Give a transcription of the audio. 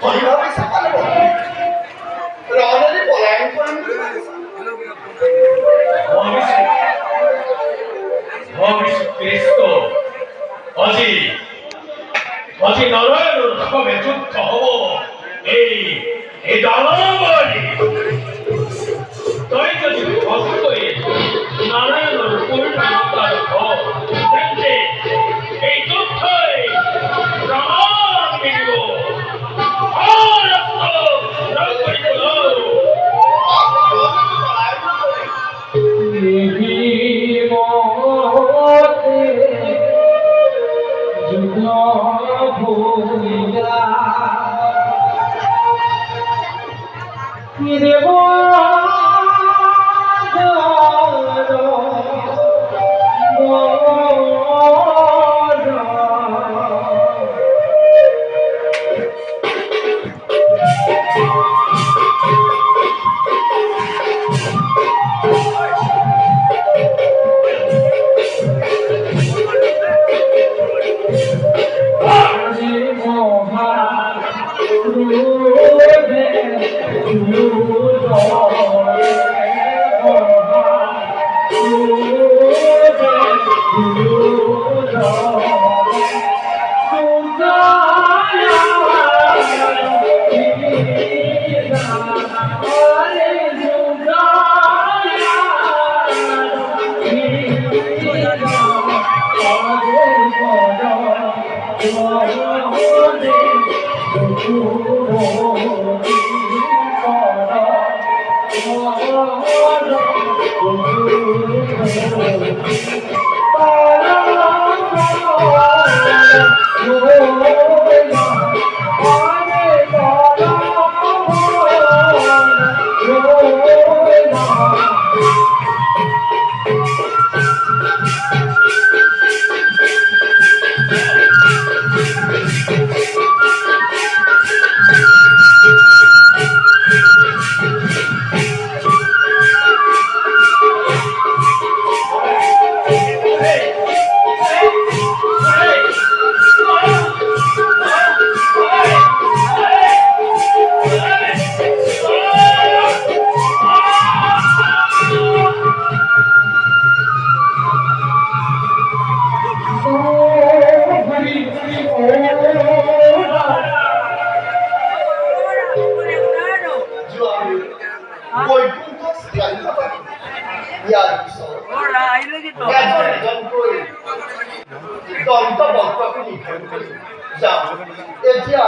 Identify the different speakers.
Speaker 1: হরিভাবে সকালে রণরে পলায়ন করেন
Speaker 2: খ্রিস্ট আজি আজি নারায়ণের সবে যুদ্ধ হব এই দানবী তাই যদি ভক্ত নারায়ণের পূর্ণতার ঘর দেখতে এই যুদ্ধে প্রাণ মিলিব
Speaker 1: দন্ত বক্তব্য নির্ধারণ করি যা এতিয়া